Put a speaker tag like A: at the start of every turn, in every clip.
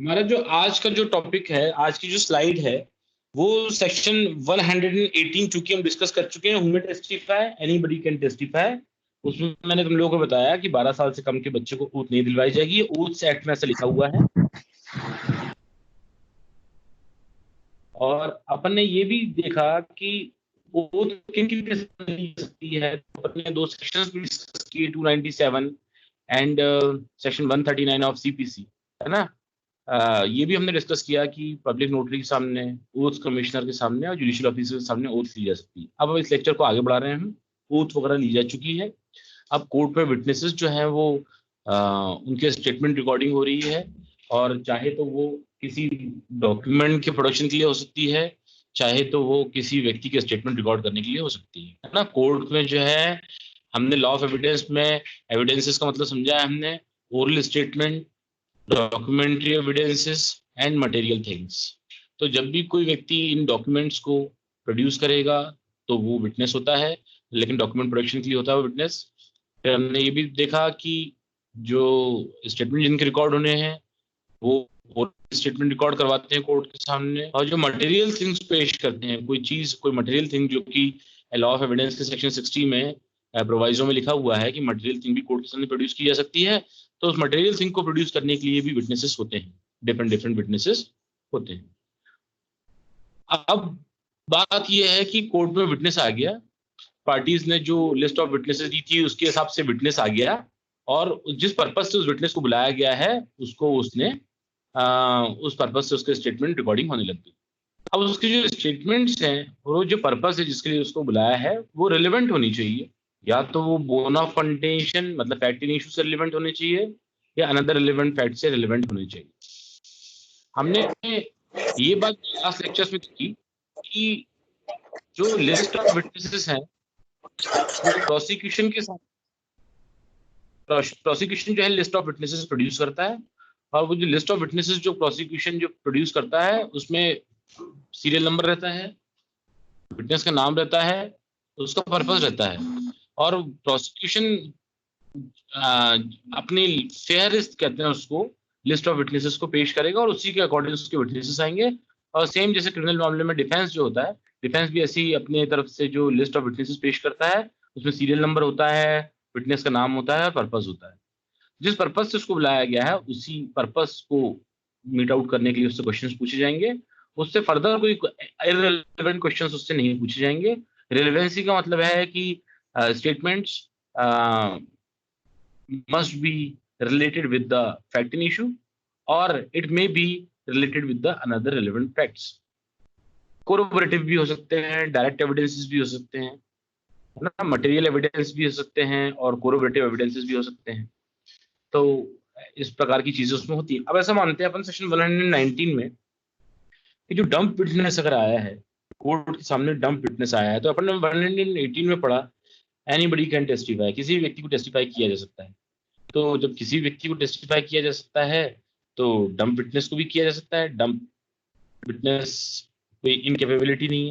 A: हमारा जो आज का जो टॉपिक है, आज की जो स्लाइड है, वो सेक्शन 118 चूंकि हम डिस्कस कर चुके हैं। Who may testify, anybody can testify. उसमें मैंने तुम लोगों को बताया कि 12 साल से कम के बच्चे को ओथ नहीं दिलवाई जाएगी। ओथ एक्ट में ऐसा लिखा हुआ है। और अपन ने ये भी देखा कि ओथ किन किन के साथ ली जा सकती है। तो अपन ने दो सेक्शंस भी डिस्कस किए, 297 एंड सेक्शन 139 ऑफ सीपीसी, है ना। ये भी हमने डिस्कस किया कि पब्लिक नोटरी के सामने, ओथ कमिश्नर के सामने और जुडिशियल ऑफिसर के सामने ओथ ली जा सकती है। अब इस लेक्चर को आगे बढ़ा रहे हैं हम। ओथ वगैरह ली जा चुकी है। अब कोर्ट में विटनेसेस जो हैं वो उनके स्टेटमेंट रिकॉर्डिंग हो रही है। और चाहे तो वो किसी डॉक्यूमेंट के प्रोडक्शन के लिए हो सकती है, चाहे तो वो किसी व्यक्ति के स्टेटमेंट रिकॉर्ड करने के लिए हो सकती है ना। कोर्ट में जो है, हमने लॉ ऑफ एविडेंस में एविडेंसेस का मतलब समझा है हमने। Oral statement, documentary evidences and material things. तो जब भी कोई व्यक्ति इन डॉक्यूमेंट्स को प्रोड्यूस करेगा तो वो विटनेस होता है, लेकिन डॉक्यूमेंट प्रोडक्शन के लिए होता है वो विटनेस। फिर हमने ये भी देखा कि जो स्टेटमेंट जिनके रिकॉर्ड होने हैं वो स्टेटमेंट रिकॉर्ड करवाते हैं कोर्ट के सामने। और जो मटेरियल थिंग्स पेश करते हैं, कोई चीज, कोई मटेरियल थिंग जो कि लॉ ऑफ एविडेंस के सेक्शन 60 में प्रोवाइजो में लिखा हुआ है कि मटेरियल थिंग भी कोर्ट के सामने प्रोड्यूस की जा सकती है। तो उस मटेरियल थिंग को प्रोड्यूस करने के लिए भी विटनेसेस होते हैं, डिफरेंट डिफरेंट विटनेसेस होते हैं। अब बात यह है कि कोर्ट में विटनेस आ गया, पार्टीज ने जो लिस्ट ऑफ विटनेसेस दी थी उसके हिसाब से विटनेस आ गया, और जिस पर्पज से उस विटनेस को बुलाया गया है उसको उसने उस पर्पज से उसके स्टेटमेंट रिकॉर्डिंग होने लग गई। अब उसके जो स्टेटमेंट्स हैं और वो जो पर्पज है जिसके लिए उसको बुलाया है वो रिलेवेंट होनी चाहिए। या तो वो बोना फंडेशन मतलब फैक्ट इन इशू से रिलेवेंट होने चाहिए, या अनदर रिलेवेंट फैक्ट से रिलेवेंट होने चाहिए। हमने ये बात लास्ट लेक्चर्स में की कि जो लिस्ट ऑफ विटनेसेस हैं वो प्रोसिक्यूशन के साथ, प्रोसिक्यूशन जो है लिस्ट ऑफ विटनेसेस प्रोड्यूस करता है। और वो जो लिस्ट ऑफ विटनेसेस जो प्रोसिक्यूशन जो प्रोड्यूस करता है उसमें सीरियल नंबर रहता है, विटनेस का नाम रहता है, उसका पर्पस रहता है। और प्रोसिक्यूशन अपनी फेयरिस्ट कहते हैं उसको, लिस्ट ऑफ विटनेसेस को पेश करेगा और उसी के अकॉर्डिंग उसके विटनेसेस आएंगे। और सेम जैसे क्रिमिनल मामले में डिफेंस जो होता है, डिफेंस भी ऐसी अपनी तरफ से जो लिस्ट ऑफ विटनेसेस पेश करता है उसमें सीरियल नंबर होता है, विटनेस का नाम होता है और पर्पस होता है। जिस पर्पस से उसको बुलाया गया है उसी पर्पस को मीट आउट करने के लिए उससे क्वेश्चंस पूछे जाएंगे। उससे फर्दर कोई इररिलेवेंट क्वेश्चंस उससे नहीं पूछे जाएंगे। रिलेवेंसी का मतलब है कि statements must be related with the fact in issue, or it may be related with the another relevant facts. कोरोबोरेटिव भी हो सकते हैं, डायरेक्ट एविडेंसेस भी हो सकते हैं, है ना, मटेरियल एविडेंस भी हो सकते हैं और कोरोबोरेटिव एविडेंसेस भी हो सकते हैं। तो इस प्रकार की चीजें उसमें होती है। अब ऐसा मानते हैं अपन सेक्शन 119 में कि जो डंप विटनेस अगर आया है, कोर्ट के सामने डंप विटनेस आया है, तो अपन ने 118 में पढ़ा एनीबडी कैन टेस्टिफाई, किसी भी व्यक्ति को टेस्टिफाई किया जा सकता है। तो जब किसी व्यक्ति को टेस्टिफाई किया जा सकता है तो डंप विटनेस को भी किया जा सकता है। डंप विटनेस कोई इनकेपेबिलिटी नहीं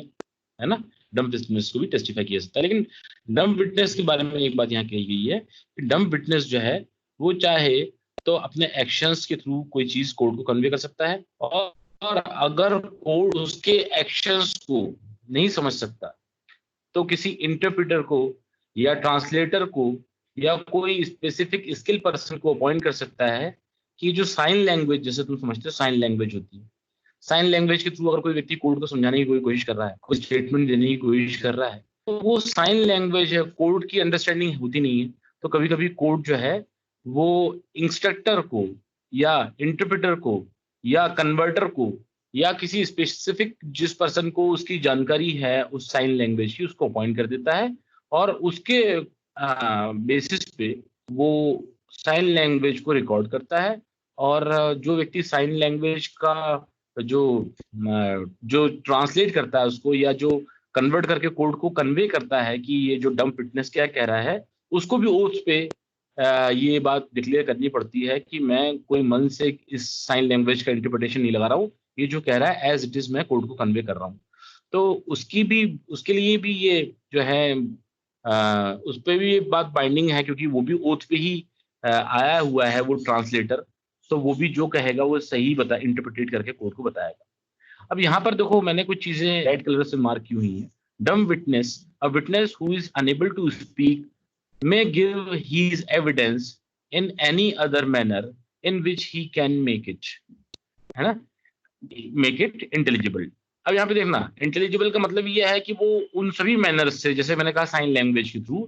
A: है ना। डंप विटनेस को भी टेस्टिफाई किया जा सकता है। लेकिन डंप विटनेस के बारे में एक बात यहाँ कही गई है कि डंप विटनेस जो है वो चाहे तो अपने एक्शंस के थ्रू कोई चीज कोर्ट को कन्वे कर सकता है, और अगर कोर्ट उसके एक्शंस को नहीं समझ सकता तो किसी इंटरप्रेटर को या ट्रांसलेटर को या कोई स्पेसिफिक स्किल पर्सन को अपॉइंट कर सकता है कि जो साइन लैंग्वेज, जैसे तुम समझते हो साइन लैंग्वेज होती है, साइन लैंग्वेज के थ्रू अगर कोई व्यक्ति कोर्ट को समझाने की कोई कोशिश कर रहा है, कोई स्टेटमेंट देने की कोशिश कर रहा है, तो वो साइन लैंग्वेज है, कोर्ट की अंडरस्टैंडिंग होती नहीं है। तो कभी कभी कोर्ट जो है वो इंस्ट्रक्टर को या इंटरप्रेटर को या कन्वर्टर को या किसी स्पेसिफिक जिस पर्सन को उसकी जानकारी है उस साइन लैंग्वेज की, उसको अपॉइंट कर देता है। और उसके बेसिस पे वो साइन लैंग्वेज को रिकॉर्ड करता है। और जो व्यक्ति साइन लैंग्वेज का जो जो ट्रांसलेट करता है उसको, या जो कन्वर्ट करके कोड को कन्वे करता है कि ये जो डंप विटनेस क्या कह रहा है, उसको भी ओथ पे ये बात डिक्लेयर करनी पड़ती है कि मैं कोई मन से इस साइन लैंग्वेज का इंटरप्रिटेशन नहीं लगा रहा हूँ, ये जो कह रहा है एज इट इज मैं कोड को कन्वे कर रहा हूँ। तो उसकी भी, उसके लिए भी ये जो है उस पर भी ये बात बाइंडिंग है, क्योंकि वो भी ओथ पे ही आया हुआ है वो ट्रांसलेटर। तो वो भी जो कहेगा वो सही इंटरप्रेट करके कोर्ट को बताएगा। अब यहाँ पर देखो मैंने कुछ चीजें रेड कलर से मार्क की हुई हैं। Dumb witness, a witness who is unable to speak may give his evidence in any other manner in which he can make it, है ना, make it intelligible। अब यहाँ पे देखना इंटेलिजिबल का मतलब ये है कि वो उन सभी मैनर्स से, जैसे मैंने कहा साइन लैंग्वेज के थ्रू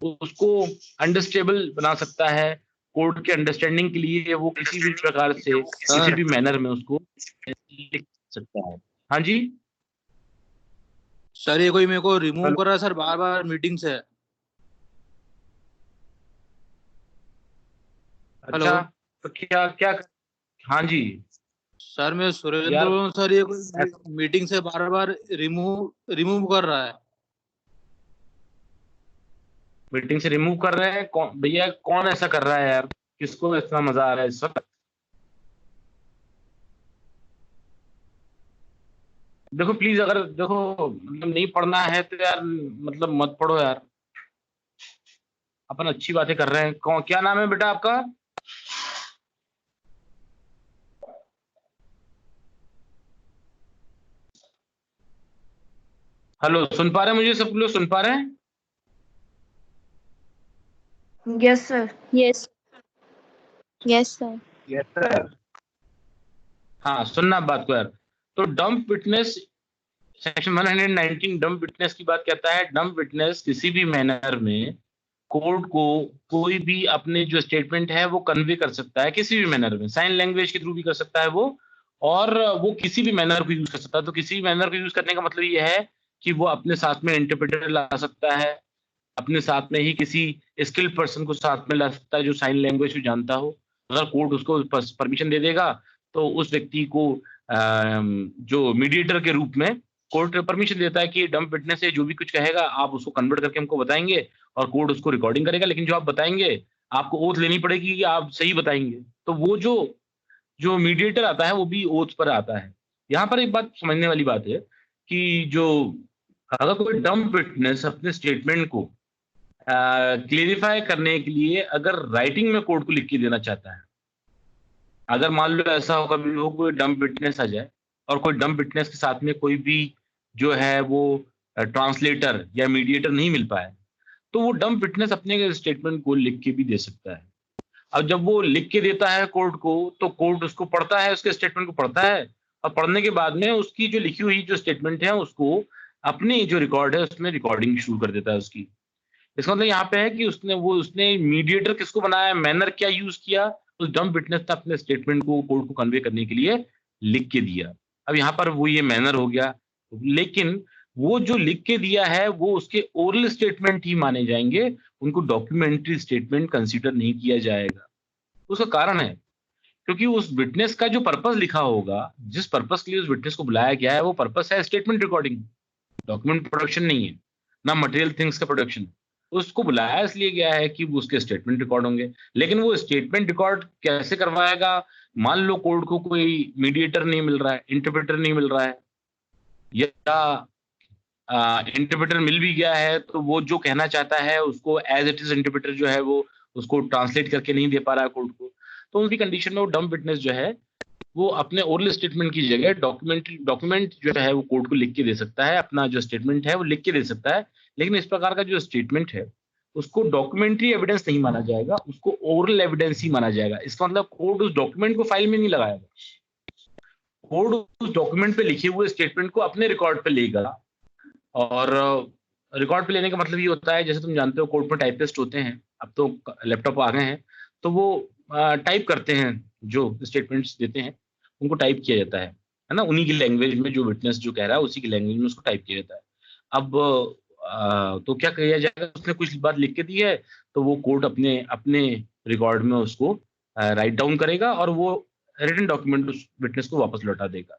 A: उसको अंडरस्टेबल बना सकता है, कोड के अंडरस्टैंडिंग के लिए वो किसी भी प्रकार से किसी
B: सर
A: भी मैनर में उसको लिख सकता है। हाँ जी।
B: सर ये कोई मेरे को रिमूव
A: हेलो।
B: कर रहा है सर बार बार मीटिंग से। हेलो
A: अच्छा, तो क्या क्या, हाँ जी
B: सर, मैं सुरेंद्र
A: यार,
B: बोल रहा हूँ सर, ये कोई मीटिंग से बार बार रिमूव रिमूव कर रहा है।
A: मीटिंग से रिमूव कर रहे हैं कौन भैया, कौन ऐसा कर रहा है यार, किसको इतना मजा आ रहा है इस वक्त? देखो प्लीज, अगर देखो मतलब नहीं पढ़ना है तो यार मतलब मत पढ़ो यार, अपन अच्छी बातें कर रहे हैं। कौन, क्या नाम है बेटा आपका? हेलो, सुन पा रहे हैं मुझे? सब लोग सुन पा रहे हैं?
C: Yes, sir.
D: Yes, yes, sir.
A: Yes sir. हाँ, सुनना बात को यार। तो dumb witness, section 119 dumb witness की बात कहता है, डम्प विटनेस किसी भी मैनर में कोर्ट को कोई भी अपने जो स्टेटमेंट है वो कन्वे कर सकता है, किसी भी मैनर में, साइन लैंग्वेज के थ्रू भी कर सकता है वो, और वो किसी भी मैनर को यूज कर सकता है। तो किसी भी मैनर को यूज करने का मतलब ये है कि वो अपने साथ में इंटरप्रेटर ला सकता है, अपने साथ में ही किसी स्किल्ड पर्सन को साथ में ला सकता है जो साइन लैंग्वेज को जानता हो। अगर कोर्ट उसको परमिशन दे देगा तो उस व्यक्ति को जो मीडिएटर के रूप में कोर्ट परमिशन देता है कि डम्प विटनेस से जो भी कुछ कहेगा आप उसको कन्वर्ट करके हमको बताएंगे, और कोर्ट उसको रिकॉर्डिंग करेगा, लेकिन जो आप बताएंगे आपको ओथ लेनी पड़ेगी कि आप सही बताएंगे। तो वो जो जो मीडिएटर आता है वो भी ओथ पर आता है। यहाँ पर एक बात समझने वाली बात है कि जो अगर कोई डम्प विटनेस अपने स्टेटमेंट को क्लेरिफाई करने के लिए अगर राइटिंग में कोर्ट को लिख के देना चाहता है, अगर मान लो ऐसा हो कभी हो कोई डम्प विटनेस आ जाए और कोई डम्प विटनेस के साथ में कोई भी जो है वो ट्रांसलेटर या मीडिएटर नहीं मिल पाए, तो वो डम्प विटनेस अपने स्टेटमेंट को लिख के भी दे सकता है। अब जब वो लिख के देता है कोर्ट को, तो कोर्ट उसको पढ़ता है, उसके स्टेटमेंट को पढ़ता है, और पढ़ने के बाद में उसकी जो लिखी हुई जो स्टेटमेंट है उसको अपनी जो रिकॉर्ड है उसमें रिकॉर्डिंग शुरू कर देता है उसकी। इसका मतलब यहाँ पे है कि उसने मीडिएटर किसको बनाया, मैनर क्या यूज किया, उस डम्प विटनेस ने अपने स्टेटमेंट को कोर्ट को कन्वे करने के लिए लिख के दिया। अब यहाँ पर वो ये मैनर हो गया, लेकिन वो जो लिख के दिया है वो उसके ओरल स्टेटमेंट ही माने जाएंगे, उनको डॉक्यूमेंट्री स्टेटमेंट कंसीडर नहीं किया जाएगा। उसका कारण है क्योंकि उस विटनेस का जो पर्पस लिखा होगा, जिस पर्पस के लिए उस विटनेस को बुलाया गया है, वो पर्पस है स्टेटमेंट रिकॉर्डिंग, डॉक्यूमेंट प्रोडक्शन नहीं है, ना मटेरियल थिंग्स का प्रोडक्शन। उसको बुलाया इसलिए गया है कि वो उसके स्टेटमेंट रिकॉर्ड होंगे, लेकिन वो स्टेटमेंट रिकॉर्ड कैसे करवाएगा? मान लो कोर्ट को कोई मीडिएटर नहीं मिल रहा है, इंटरप्रेटर नहीं मिल रहा है, या इंटरप्रेटर मिल भी गया है तो वो जो कहना चाहता है उसको एज इट इज इंटरप्रेटर जो है वो उसको ट्रांसलेट करके नहीं दे पा रहा है कोर्ट को, तो उनकी कंडीशन में वो डम्प विटनेस जो है वो अपने ओरल स्टेटमेंट की जगह डॉक्यूमेंट जो है वो कोर्ट को लिख के दे सकता है, अपना जो स्टेटमेंट है वो लिख के दे सकता है। लेकिन इस प्रकार का जो स्टेटमेंट है उसको डॉक्यूमेंट्री एविडेंस नहीं माना जाएगा, उसको ओरल एविडेंस ही माना जाएगा। इसका मतलब कोर्ट उस डॉक्यूमेंट को फाइल में नहीं लगाएगा, कोर्ट उस डॉक्यूमेंट पे लिखे हुए स्टेटमेंट को अपने रिकॉर्ड पे लेगा। और रिकॉर्ड पे लेने का मतलब ये होता है, जैसे तुम जानते हो कोर्ट में टाइपिस्ट होते हैं, अब तो लैपटॉप आ गए हैं, तो वो टाइप करते हैं, जो स्टेटमेंट्स देते हैं उनको टाइप किया जाता है ना, उन्हीं की लैंग्वेज में, जो विटनेस जो कह रहा है उसी की लैंग्वेज में उसको टाइप किया जाता है। अब तो क्या किया जाएगा, उसने कुछ बात लिख के दी है तो वो कोर्ट अपने अपने रिकॉर्ड में उसको राइट डाउन करेगा और वो रिटन डॉक्यूमेंट उस विटनेस को वापस लौटा देगा,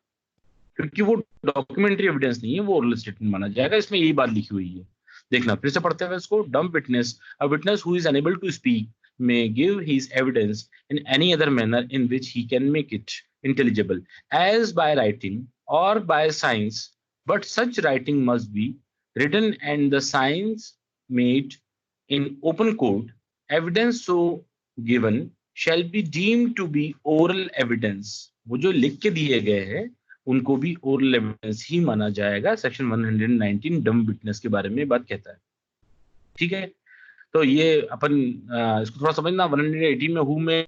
A: क्योंकि वो डॉक्यूमेंट्री एविडेंस नहीं है, वो ओरल स्टेटमेंट माना जाएगा। इसमें यही बात लिखी हुई है। देखना फिर से पढ़ते हुए इसको, dumb witness, a witness who is unable to speak may give his evidence in any other manner in which he can make it intelligible, as by writing or by signs, but such writing must be written and the signs made in open court. Evidence so given shall be deemed to be oral evidence, वो जो लिख के दिए गए हैं उनको भी oral evidence ही माना जाएगा। सेक्शन 119 डम विटनेस के बारे में बात कहता है। ठीक है, तो ये अपन इसको थोड़ा समझना। 118 में हु में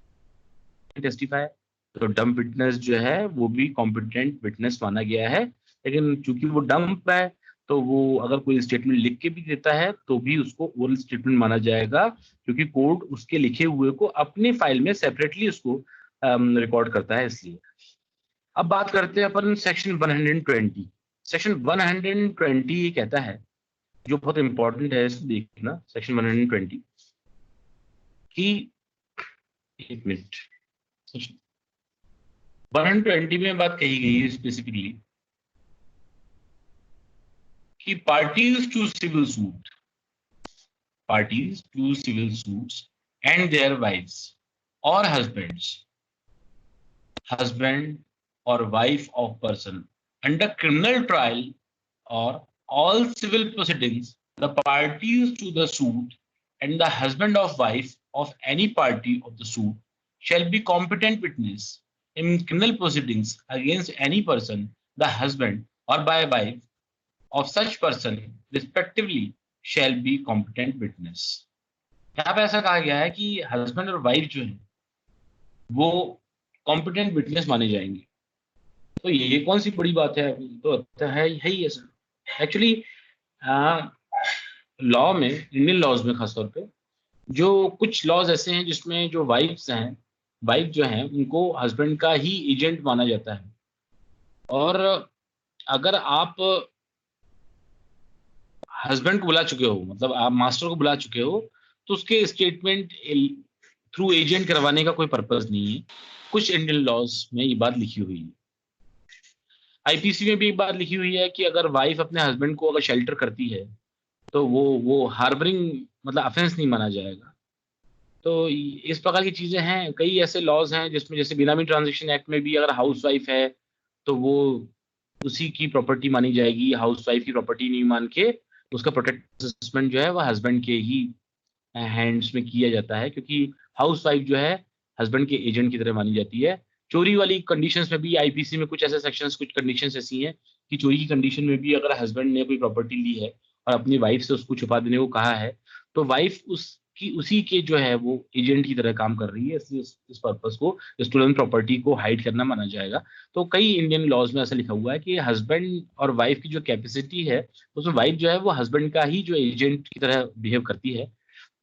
A: टेस्टिफाई, तो डम विटनेस जो है वो भी कॉम्पिटेंट विटनेस माना गया है। लेकिन चूंकि वो डम्प है तो वो अगर कोई स्टेटमेंट लिख के भी देता है तो भी उसको ओरल स्टेटमेंट माना जाएगा, क्योंकि कोर्ट उसके लिखे हुए को अपनी फाइल में सेपरेटली उसको रिकॉर्ड करता है, इसलिए। अब बात करते हैं अपन सेक्शन 120। सेक्शन 120 ये कहता है, जो बहुत इंपॉर्टेंट है, इसको देखना। सेक्शन 120 की, एक मिनट, 120 में बात कही गई है स्पेसिफिकली कि parties to civil suits and their wifes और husband or wife of person under criminal trial or all civil proceedings, the parties to the suit and the husband of wife of any party of the suit shall be competent witness in criminal proceedings against any person, the husband or by wife of such person respectively shall be competent witness। यहाँ पे ऐसा कहा गया है कि husband और wife जो है वो कॉम्पिटेंट विटनेस माने जाएंगे। तो ये कौन सी बड़ी बात है? तो है यही है सर। एक्चुअली लॉ में, इंडियन लॉज में खासतौर पे, जो कुछ लॉज ऐसे हैं जिसमें जो वाइफ जो हैं उनको हस्बैंड का ही एजेंट माना जाता है। और अगर आप हस्बैंड को बुला चुके हो, मतलब आप मास्टर को बुला चुके हो, तो उसके स्टेटमेंट थ्रू एजेंट करवाने का कोई पर्पस नहीं है। कुछ इंडियन लॉज में ये बात लिखी हुई है। आईपीसी में भी एक बात लिखी हुई है कि अगर वाइफ अपने हस्बैंड को अगर शेल्टर करती है तो वो हार्बरिंग मतलब ऑफेंस नहीं माना जाएगा। तो इस प्रकार की चीजें हैं। कई ऐसे लॉज हैं जिसमें, जैसे बिनामी ट्रांजैक्शन एक्ट में भी अगर हाउस वाइफ है तो वो उसी की प्रॉपर्टी मानी जाएगी। हाउस वाइफ की प्रॉपर्टी नहीं मान के उसका प्रोटेक्ट असेसमेंट जो है वह हस्बैंड के ही हैंड्स में किया जाता है, क्योंकि हाउस वाइफ जो है हस्बैंड के एजेंट की तरह मानी जाती है। चोरी वाली कंडीशंस में भी आईपीसी में कुछ ऐसे सेक्शंस, कुछ कंडीशंस ऐसी हैं कि चोरी की कंडीशन में भी अगर हस्बैंड ने कोई प्रॉपर्टी ली है और अपनी वाइफ से उसको छुपा देने को कहा है, तो वाइफ उसकी उसी के जो है वो एजेंट की तरह काम कर रही है, इसलिए इस पर्पस को, स्टोलन प्रॉपर्टी को हाइड करना माना जाएगा। तो कई इंडियन लॉज में ऐसा लिखा हुआ है कि हस्बैंड और वाइफ की जो कैपेसिटी है उसमें वाइफ जो है वो हस्बैंड का ही जो एजेंट की तरह बिहेव करती है।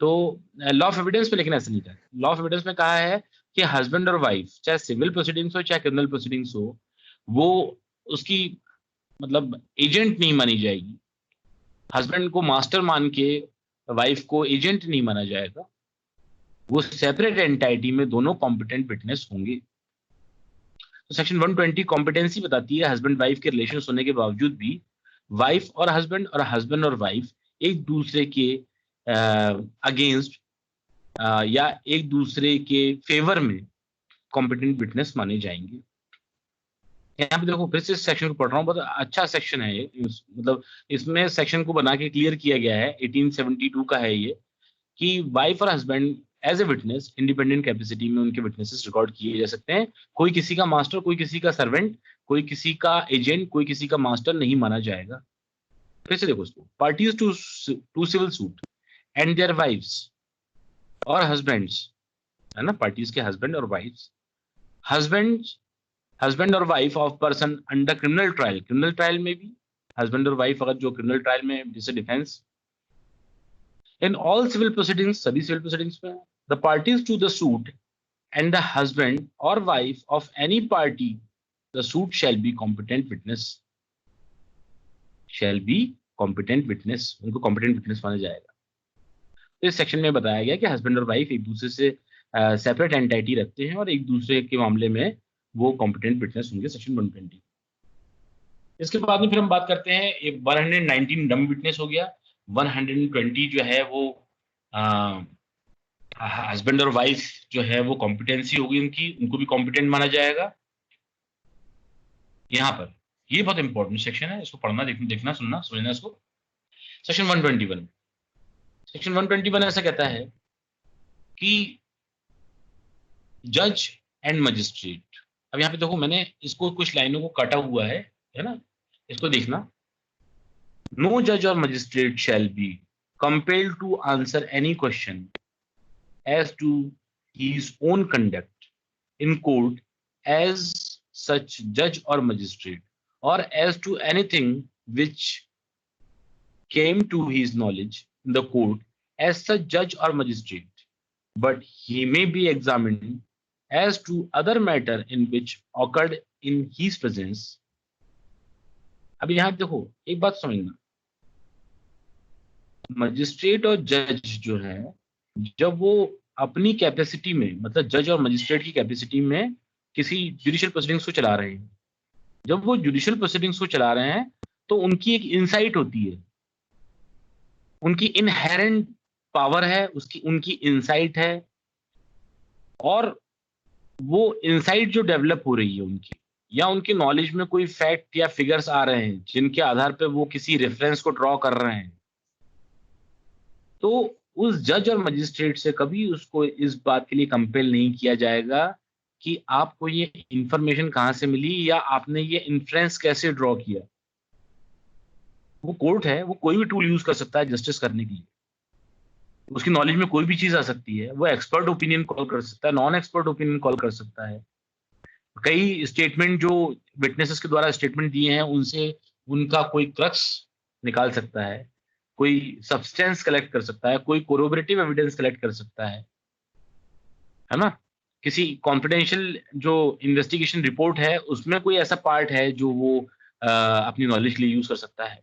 A: तो लॉ ऑफ एविडेंस में लेकिन ऐसा नहीं था। लॉ ऑफ एविडेंस में कहा है कि हस्बैंड और वाइफ, चाहे सिविल प्रोसीडिंग्स हो चाहे क्रिमिनल प्रोसीडिंग्स हो, वो उसकी मतलब एजेंट नहीं मानी जाएगी। हस्बैंड को मास्टर मान के वाइफ को एजेंट नहीं माना जाएगा। वो सेपरेट एंटाइटी में दोनों कॉम्पिटेंट विटनेस होंगे। तो सेक्शन 120 कॉम्पिटेंसी बताती है हस्बैंड वाइफ के रिलेशन होने के बावजूद भी वाइफ और हस्बैंड और वाइफ एक दूसरे के अगेंस्ट या एक दूसरे के फेवर में कॉम्पिटेंट विटनेस माने जाएंगे। यहाँ पे देखो, फिर से सेक्शन को पढ़ रहा हूँ, बहुत अच्छा सेक्शन है ये। मतलब इसमें सेक्शन को बना के क्लियर किया गया है, 1872 का है ये, कि वाइफ और husband as a witness independent capacity में उनके विटनेसेस रिकॉर्ड किए जा सकते हैं। कोई किसी का मास्टर, कोई किसी का सर्वेंट, कोई किसी का एजेंट, कोई किसी का मास्टर नहीं माना जाएगा। फिर से देखो इसको, parties to civil suit and their wifes और हस्बैंड्स, है ना, पार्टीज के हस्बैंड और वाइफ्स, हस्बैंड और wife of person under criminal trial में भी हस्बैंड और वाइफ अगर जो क्रिमिनल ट्रायल में, जैसे defence, in all civil proceedings, सभी सिविल प्रोसीडिंग्स में, the parties to the suit and the husband और wife of any party the suit shall be competent witness, उनको कॉम्पिटेंट विटनेस माना जाएगा। तो इस सेक्शन में बताया गया कि हस्बैंड और वाइफ एक दूसरे से सेपरेट एंटाइटी रखते हैं और एक दूसरे के मामले में वो कॉम्पिटेंट विटनेस होंगे, सेक्शन 120। इसके बाद में फिर हम बात करते हैं, 119 डम विटनेस हो गया। 120 जो है वो हस्बैंड और वाइफ जो है वो कॉम्पिटेंसी होगी उनकी, उनको भी कॉम्पिटेंट माना जाएगा। यहाँ पर ये बहुत इंपॉर्टेंट सेक्शन है, इसको पढ़ना, देखना, सुनना, समझना इसको। सेक्शन 121 ऐसा कहता है कि जज एंड मजिस्ट्रेट। अब यहाँ पे देखो मैंने इसको कुछ लाइनों को काटा हुआ है ना, इसको देखना। नो जज और magistrate shall be compelled to answer any question as to his own conduct in court as such judge or magistrate, or as to anything which came to his knowledge in the court as such judge or magistrate, but he may be examined as to other matter in which occurred in his presence। अब यहां देखो एक बात समझना, magistrate और जज जो है, जब वो अपनी कैपेसिटी में, मतलब जज और मजिस्ट्रेट की कैपेसिटी में किसी जुडिशियल प्रोसीडिंग्स को चला रहे हैं, जब वो जुडिशियल प्रोसीडिंग्स को चला रहे हैं तो उनकी एक इनसाइट होती है, उनकी इनहेरेंट पावर है, उसकी उनकी इनसाइट है, और वो इनसाइट जो डेवलप हो रही है उनकी, या उनकी नॉलेज में कोई फैक्ट या फिगर्स आ रहे हैं जिनके आधार पे वो किसी रेफरेंस को ड्रॉ कर रहे हैं, तो उस जज और मजिस्ट्रेट से कभी उसको इस बात के लिए कंपेल नहीं किया जाएगा कि आपको ये इंफॉर्मेशन कहां से मिली या आपने ये इन्फ्रेंस कैसे ड्रॉ किया। वो कोर्ट है, वो कोई भी टूल यूज कर सकता है जस्टिस करने के लिए, उसकी नॉलेज में कोई भी चीज आ सकती है, वो एक्सपर्ट ओपिनियन कॉल कर सकता है, नॉन एक्सपर्ट ओपिनियन कॉल कर सकता है। कई स्टेटमेंट जो विटनेसेस के द्वारा स्टेटमेंट दिए हैं उनसे उनका कोई क्रक्स निकाल सकता है, कोई सब्सटेंस कलेक्ट कर सकता है, कोई कोरोबरेटिव एविडेंस कलेक्ट कर सकता है ना। किसी कॉन्फिडेंशियल जो इन्वेस्टिगेशन रिपोर्ट है उसमें कोई ऐसा पार्ट है जो वो अपनी नॉलेज के लिए यूज कर सकता है।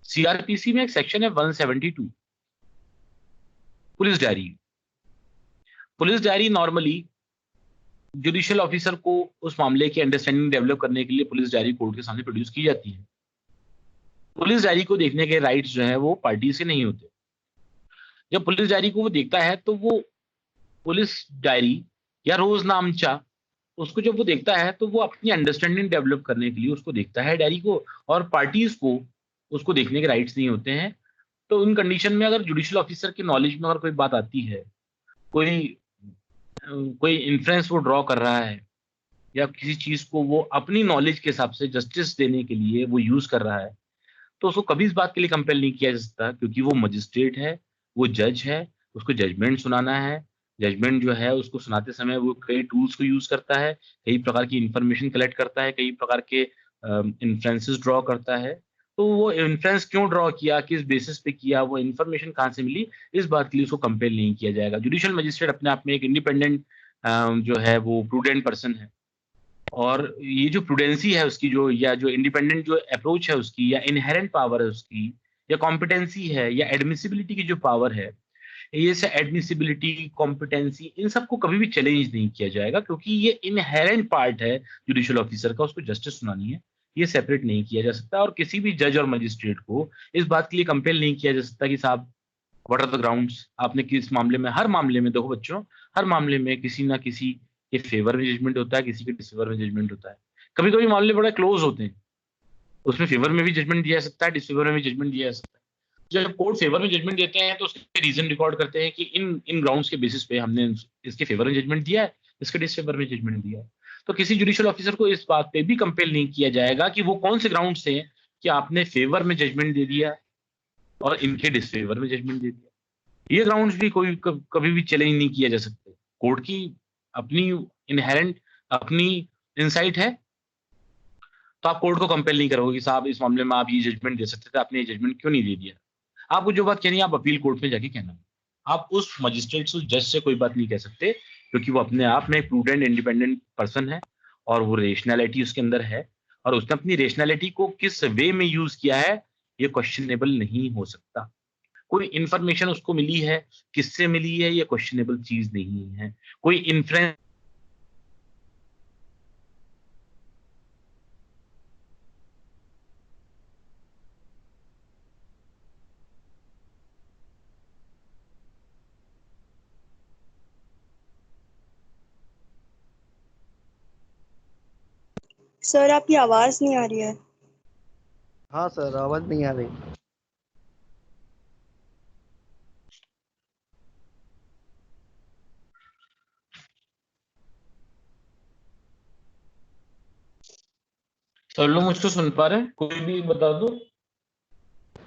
A: सीआरपीसी में एक सेक्शन है 172, police diary. Police diary normally judicial officer को उस मामले की अंडरस्टैंडिंग डेवलप करने के लिए पुलिस डायरी कोर्ट के सामने प्रोड्यूस की जाती है। पुलिस डायरी को देखने के राइट्स जो है वो पार्टी से नहीं होते। जब पुलिस डायरी को वो देखता है तो वो पुलिस डायरी या रोजनामचा, उसको जब वो देखता है तो वो अपनी अंडरस्टैंडिंग डेवलप करने के लिए उसको देखता है डायरी को, और पार्टीज को उसको देखने के राइट्स नहीं होते हैं। तो उन कंडीशन में अगर जुडिशियल ऑफिसर की नॉलेज में अगर कोई बात आती है, कोई कोई इन्फ्लुएंस वो ड्रॉ कर रहा है, या किसी चीज को वो अपनी नॉलेज के हिसाब से जस्टिस देने के लिए वो यूज कर रहा है, तो उसको कभी इस बात के लिए कंपेल नहीं किया जा सकता, क्योंकि वो मजिस्ट्रेट है, वो जज है, उसको जजमेंट सुनाना है। जजमेंट जो है उसको सुनाते समय वो कई टूल्स को यूज करता है, कई प्रकार की इंफॉर्मेशन कलेक्ट करता है, कई प्रकार के इन्फ्लुएंसेस ड्रॉ करता है। तो वो इन्फ्लुएंस क्यों ड्रॉ किया, किस बेसिस पे किया, वो इन्फॉर्मेशन कहाँ से मिली, इस बात के लिए उसको कंपेल नहीं किया जाएगा। जुडिशियल मजिस्ट्रेट अपने आप में एक इंडिपेंडेंट जो है वो प्रूडेंट पर्सन है, और ये जो प्रूडेंसी है उसकी, जो या जो इंडिपेंडेंट जो अप्रोच है उसकी, या इनहेरेंट पावर है उसकी, या कॉम्पिटेंसी है, या एडमिसिबिलिटी की जो पावर है, ये से एडमिसिबिलिटी, कॉम्पिटेंसी, इन सबको कभी भी चैलेंज नहीं किया जाएगा, क्योंकि ये इनहेरेंट पार्ट है जुडिशियल ऑफिसर का, उसको जस्टिस सुनानी है, ये सेपरेट नहीं किया जा सकता। और किसी भी जज और मजिस्ट्रेट को इस बात के लिए कंपेल नहीं किया जा सकता कि साहब व्हाट आर द ग्राउंड्स, आपने किस मामले में, हर मामले में देखो बच्चों, हर मामले में किसी ना किसी के फेवर में जजमेंट होता है, किसी के डिसफेवर में जजमेंट होता है। कभी कभी मामले बड़े क्लोज होते हैं, उसमें फेवर में भी जजमेंट दिया जा सकता है, डिसफेवर में भी जजमेंट दिया जा सकता है। जब कोर्ट फेवर में जजमेंट देते हैं तो उसके रीजन रिकॉर्ड करते हैं कि इन इन ग्राउंड्स के बेसिस पे हमने इसके फेवर में जजमेंट दिया है, इसके डिसफेवर में जजमेंट दिया है। तो किसी जुडिशियल ऑफिसर को इस बात पे भी कंपेल नहीं किया जाएगा कि वो कौन से ग्राउंड से कि आपने फेवर में जजमेंट दे दिया और इनके डिसफेवर में जजमेंट दे दिया, ये ग्राउंड्स भी कोई कभी भी चैलेंज नहीं किया जा सकते। कोर्ट की अपनी इनहेरेंट अपनी इनसाइट है, तो आप कोर्ट को कंपेल नहीं करोगे कि साहब इस मामले में आप ये जजमेंट दे सकते थे, आपने ये जजमेंट क्यों नहीं दे दिया। आपको जो बात कहनी है आप अपील कोर्ट में जाके कहना, आप उस मजिस्ट्रेट से, जज से कोई बात नहीं कह सकते, क्योंकि वो अपने आप में एक प्रूडेंट इंडिपेंडेंट पर्सन है, और वो रेशनैलिटी उसके अंदर है, और उसने अपनी रेशनैलिटी को किस वे में यूज किया है ये क्वेश्चनेबल नहीं हो सकता। कोई इंफॉर्मेशन उसको मिली है, किससे मिली है, ये क्वेश्चनेबल चीज नहीं है। कोई इन्फ्लुएंस
C: सर आपकी आवाज नहीं आ रही है।
E: हाँ सर, आवाज नहीं आ रही।
A: सब लोग मुझको सुन पा रहे हैं? कोई भी बता दो।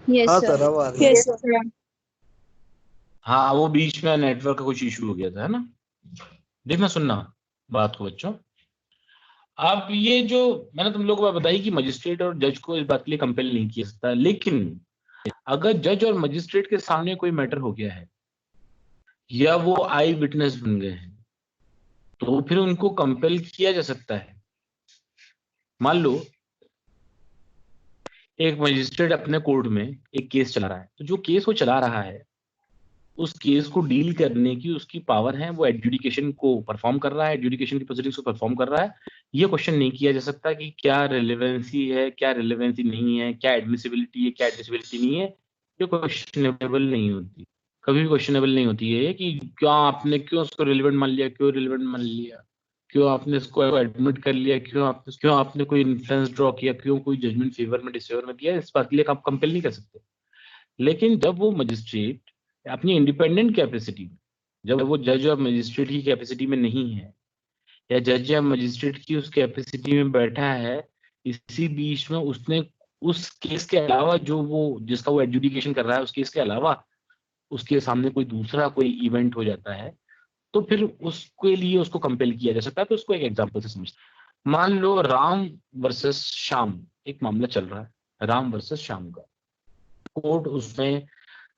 D: यस
E: हाँ
D: सर।
E: सर अब आ रही है।
C: Yes sir.
A: हाँ, वो बीच में नेटवर्क का कुछ इशू हो गया था, है ना? देखना सुनना बात को बच्चों। अब ये जो मैंने तुम लोगों को बताई कि मजिस्ट्रेट और जज को इस बात के लिए कंपेल नहीं किया सकता, लेकिन अगर जज और मजिस्ट्रेट के सामने कोई मैटर हो गया है या वो आई विटनेस बन गए हैं, तो फिर उनको कंपेल किया जा सकता है। मान लो एक मजिस्ट्रेट अपने कोर्ट में एक केस चला रहा है, तो जो केस वो चला रहा है उस केस को डील करने की उसकी पावर है, वो एडजुडिकेशन को परफॉर्म कर रहा है, एडजुडिकेशन की प्रोसीडिंग्स को परफॉर्म कर रहा है। ये क्वेश्चन नहीं किया जा सकता कि क्या रिलेवेंसी है, क्या रिलेवेंसी नहीं है, क्या एडमिसिबिलिटी है, क्या एडमिसिबिलिटी नहीं है। ये क्वेश्चनेबल नहीं होती, कभी भी क्वेश्चनेबल नहीं होती है कि क्या आपने क्यों उसको रिलेवेंट मान लिया, क्यों रिलेवेंट मान लिया, क्यों आपने इसको एडमिट कर लिया, क्यों आपने कोई इन्फ्लुएंस ड्रॉ किया, क्यों कोई जजमेंट फेवर में डिसफेवर में दिया। इस बात के लिए आप कंपेल नहीं कर सकते। लेकिन जब वो मजिस्ट्रेट अपनी इंडिपेंडेंट कैपेसिटी में, जब वो जज और मजिस्ट्रेट की कैपेसिटी में नहीं है या जज या मजिस्ट्रेट की उस कैपेसिटी में बैठा है, इसी बीच में उसने उस केस के अलावा जो वो जिसका वो एडजुडिकेशन कर रहा है उस केस के अलावा उसके सामने कोई दूसरा कोई इवेंट हो जाता है, तो फिर उसके लिए उसको कंपेल किया जा सकता है। तो उसको एक एग्जांपल से समझते। मान लो राम वर्सेस श्याम एक मामला चल रहा है, राम वर्सेस श्याम का। कोर्ट उसमें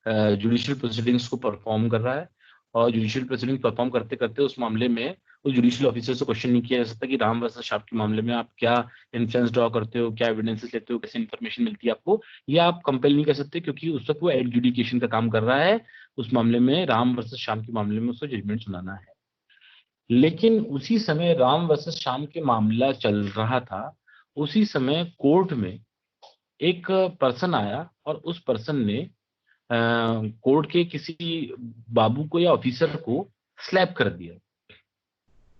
A: जुडिशियल प्रोसीडिंग्स को परफॉर्म कर रहा है और जुडिशियल प्रोसीडिंग परफॉर्म करते करते उस मामले में उस जुडिशियल ऑफिसर से क्वेश्चन नहीं किया जा सकता कि राम वर्सेस श्याम के मामले में आप क्या इन्फ्लुएंस ड्रॉ करते हो, क्या एविडेंसेस लेते हो, कैसे इन्फॉर्मेशन मिलती है आपको। ये आप कंपेल नहीं कर सकते क्योंकि उस वक्त वो एडजुडिकेशन का काम कर रहा है। उस मामले में राम वर्सेस श्याम के मामले में उसको जजमेंट सुनाना है। लेकिन उसी समय राम वर्सेस श्याम के मामला चल रहा था, उसी समय कोर्ट में एक पर्सन आया और उस पर्सन ने कोर्ट के किसी बाबू को या ऑफिसर को स्लैप कर दिया।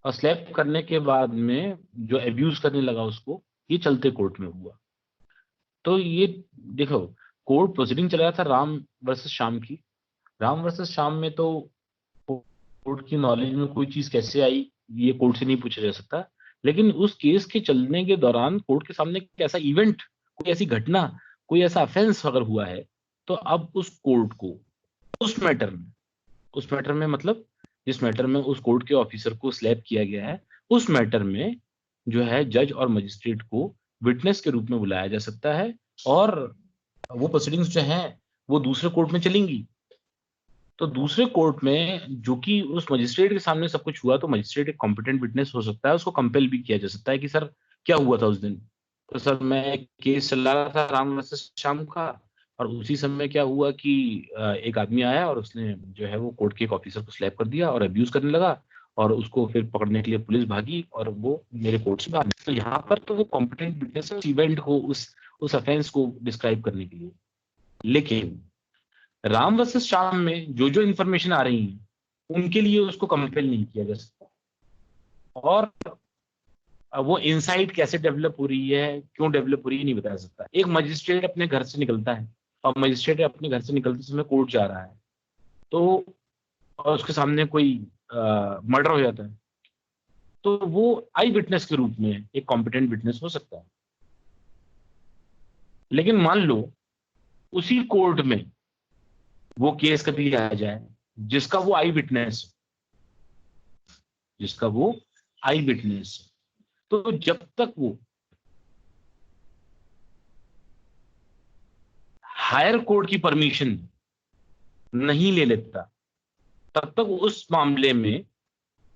A: और स्लैप करने के बाद में जो एब्यूज करने लगा उसको, ये चलते कोर्ट में हुआ। तो ये देखो, कोर्ट प्रोसीडिंग चल रहा था राम वर्सेस श्याम की। राम वर्सेस श्याम में तो कोर्ट की नॉलेज में कोई चीज कैसे आई ये कोर्ट से नहीं पूछा जा सकता। लेकिन उस केस के चलने के दौरान कोर्ट के सामने एक ऐसा इवेंट, कोई ऐसी घटना, कोई ऐसा अफेंस अगर हुआ है, तो अब उस कोर्ट को उस मैटर में मतलब जिस मैटर में उस कोर्ट के ऑफिसर को स्लैप किया गया है, उस मैटर में जो है जज और मजिस्ट्रेट को विटनेस के रूप में बुलाया जा सकता है। और वो प्रोसीडिंग्स जो हैं वो दूसरे कोर्ट में चलेंगी। तो दूसरे कोर्ट में जो कि उस मजिस्ट्रेट के सामने सब कुछ हुआ, तो मजिस्ट्रेट एक कॉम्पिटेंट विटनेस हो सकता है, उसको कंपेल भी किया जा सकता है कि सर क्या हुआ था उस दिन। तो सर मैं एक केस चला रहा था राम वर्सेस श्याम का, और उसी समय क्या हुआ कि एक आदमी आया और उसने जो है वो कोर्ट के एक ऑफिसर को स्लैप कर दिया और अब्यूज करने लगा, और उसको फिर पकड़ने के लिए पुलिस भागी और वो मेरे कोर्ट से भागी। तो यहाँ पर तो वो कॉम्पिटेंट विटनेस है उस इवेंट को, उस अफेंस को डिस्क्राइब करने के लिए। लेकिन राम वर्सेस श्याम में जो जो इंफॉर्मेशन आ रही है उनके लिए उसको कंपेल नहीं किया जा सकता। और वो इनसाइट कैसे डेवलप हो रही है, क्यों डेवलप हो रही है, नहीं बता सकता। एक मजिस्ट्रेट अपने घर से निकलता है और मजिस्ट्रेट अपने घर से निकलते समय कोर्ट जा रहा है, तो और उसके सामने कोई मर्डर हो जाता है, तो वो आई विटनेस के रूप में एक कॉम्पिटेंट विटनेस हो सकता है। लेकिन मान लो उसी कोर्ट में वो केस कभी आ जाए जिसका वो आई विटनेस तो जब तक वो हायर कोर्ट की परमिशन नहीं ले लेता, तब तक उस मामले में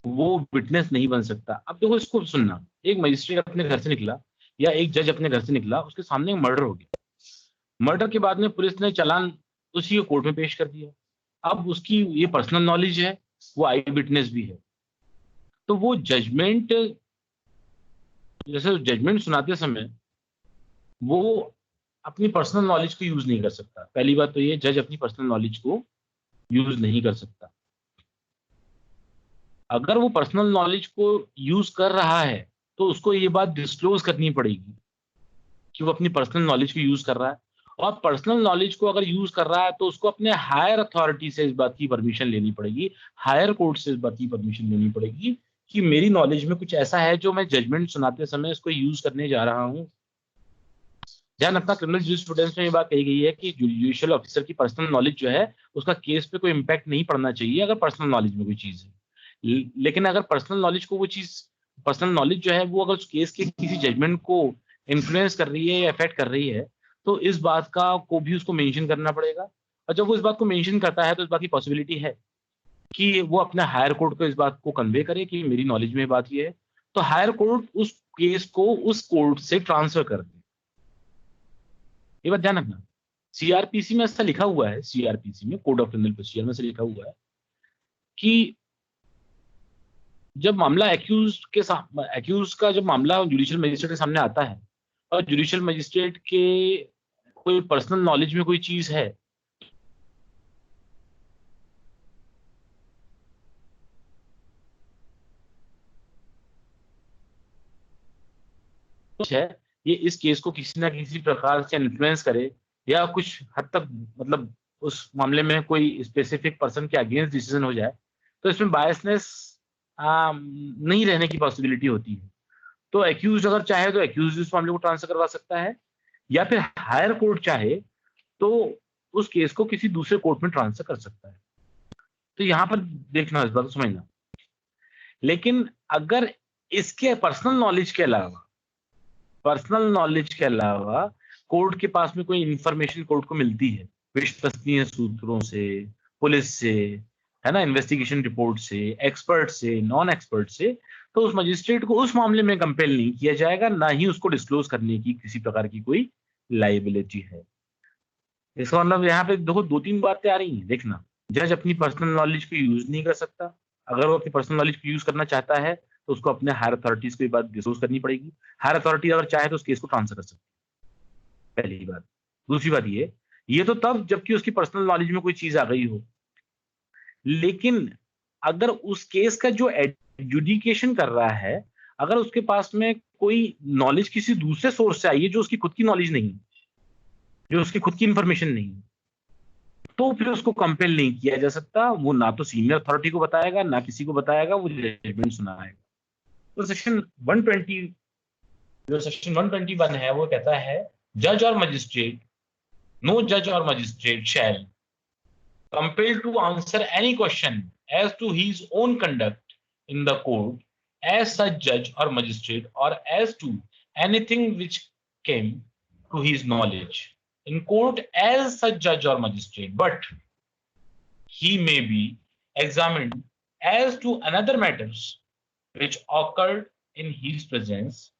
A: वो विटनेस नहीं बन सकता। अब देखो इसको सुनना, एक मजिस्ट्रेट अपने घर से निकला या एक जज अपने घर से निकला, उसके सामने मर्डर हो गया। मर्डर के बाद में पुलिस ने चालान उसी को कोर्ट में पेश कर दिया। अब उसकी ये पर्सनल नॉलेज है, वो आई विटनेस भी है, तो वो जजमेंट सुनाते समय वो अपनी पर्सनल नॉलेज को यूज नहीं कर सकता। पहली बात तो ये, जज अपनी पर्सनल नॉलेज को यूज नहीं कर सकता। अगर वो पर्सनल नॉलेज को यूज कर रहा है तो उसको ये बात डिस्क्लोज करनी पड़ेगी कि वो अपनी पर्सनल नॉलेज को यूज कर रहा है। और पर्सनल नॉलेज को अगर यूज कर रहा है तो उसको अपने हायर अथॉरिटी से इस बात की परमिशन लेनी पड़ेगी, हायर कोर्ट से इस बात की परमिशन लेनी पड़ेगी कि मेरी नॉलेज में कुछ ऐसा है जो मैं जजमेंट सुनाते समय इसको यूज करने जा रहा हूं। ध्यान रखना, क्रिमिनल जूरिस्प्रूडेंस में ये बात कही गई है कि जुडिशियल ऑफिसर की पर्सनल नॉलेज जो है उसका केस पे कोई इम्पैक्ट नहीं पड़ना चाहिए अगर पर्सनल नॉलेज में कोई चीज है। लेकिन अगर पर्सनल नॉलेज को वो चीज, पर्सनल नॉलेज जो है वो अगर उस केस के किसी जजमेंट को इन्फ्लुएंस कर रही है या अफेक्ट कर रही है, तो इस बात का को भी उसको मेंशन करना पड़ेगा। और जब वो इस बात को मेंशन करता है तो इस बात की पॉसिबिलिटी है कि वो अपने हायर कोर्ट को इस बात को कन्वे करे कि मेरी नॉलेज में बात ये है, तो हायर कोर्ट उस केस को उस कोर्ट से ट्रांसफर कर दे। ये बात ध्यान रखना। सीआरपीसी में ऐसा लिखा हुआ है, सीआरपीसी में, कोड ऑफ क्रिमिनल प्रोसीजर में ऐसा लिखा हुआ है कि जब मामला एक्यूज का जब मामला जुडिशियल मजिस्ट्रेट के सामने आता है और जुडिशियल मजिस्ट्रेट के कोई पर्सनल नॉलेज में कोई चीज है, कुछ है, ये इस केस को किसी ना किसी प्रकार से इन्फ्लुएंस करे या कुछ हद तक मतलब उस मामले में कोई स्पेसिफिक पर्सन के अगेंस्ट डिसीजन हो जाए, तो इसमें बायसनेस नहीं रहने की पॉसिबिलिटी होती है। तो एक्यूज अगर चाहे तो एक्यूज उस मामले को ट्रांसफर करवा सकता है, या फिर हायर कोर्ट चाहे तो उस केस को किसी दूसरे कोर्ट में ट्रांसफर कर सकता है। तो यहां पर देखना, इस बात को समझना। लेकिन अगर इसके पर्सनल नॉलेज के अलावा कोर्ट के पास में कोई इंफॉर्मेशन कोर्ट को मिलती है विश्वसनीय सूत्रों से, पुलिस से, है ना, इन्वेस्टिगेशन रिपोर्ट से, एक्सपर्ट से, नॉन एक्सपर्ट से, तो उस मजिस्ट्रेट को उस मामले में कंपेल नहीं किया जाएगा, ना ही उसको डिस्क्लोज करने की किसी प्रकार की कोई लाइबिलिटी है। इसका मतलब यहाँ पे देखो 2-3 बातें आ रही हैं। देखना, जज अपनी पर्सनल नॉलेज को यूज नहीं कर सकता। अगर वो अपनी पर्सनल नॉलेज को यूज करना चाहता है तो उसको अपने हायर अथॉरिटीज को ये बात डिस्क्लोज करनी पड़ेगी। हायर अथॉरिटी अगर चाहे तो उस केस को ट्रांसफर कर सकती है, पहली बात। दूसरी बात ये तो तब जबकि उसकी पर्सनल नॉलेज में कोई चीज आ गई हो। लेकिन अगर उस केस का जो एडजुडिकेशन कर रहा है, अगर उसके पास में कोई नॉलेज किसी दूसरे सोर्स से आई है जो उसकी खुद की नॉलेज नहीं, जो उसकी खुद की इंफॉर्मेशन नहीं, तो फिर उसको कंपेल नहीं किया जा सकता। वो ना तो सीनियर अथॉरिटी को बताएगा, ना किसी को बताएगा, वो जजमेंट सुनाएगा। तो सेक्शन 120 जो सेक्शन 121 है वो कहता है, जज और मजिस्ट्रेट, नो जज और magistrate shall compelled to answer any question as to his own conduct in the court as such judge or magistrate, or as to anything which came to his knowledge in court as such judge or magistrate, but he may be examined as to another matters which occurred in his presence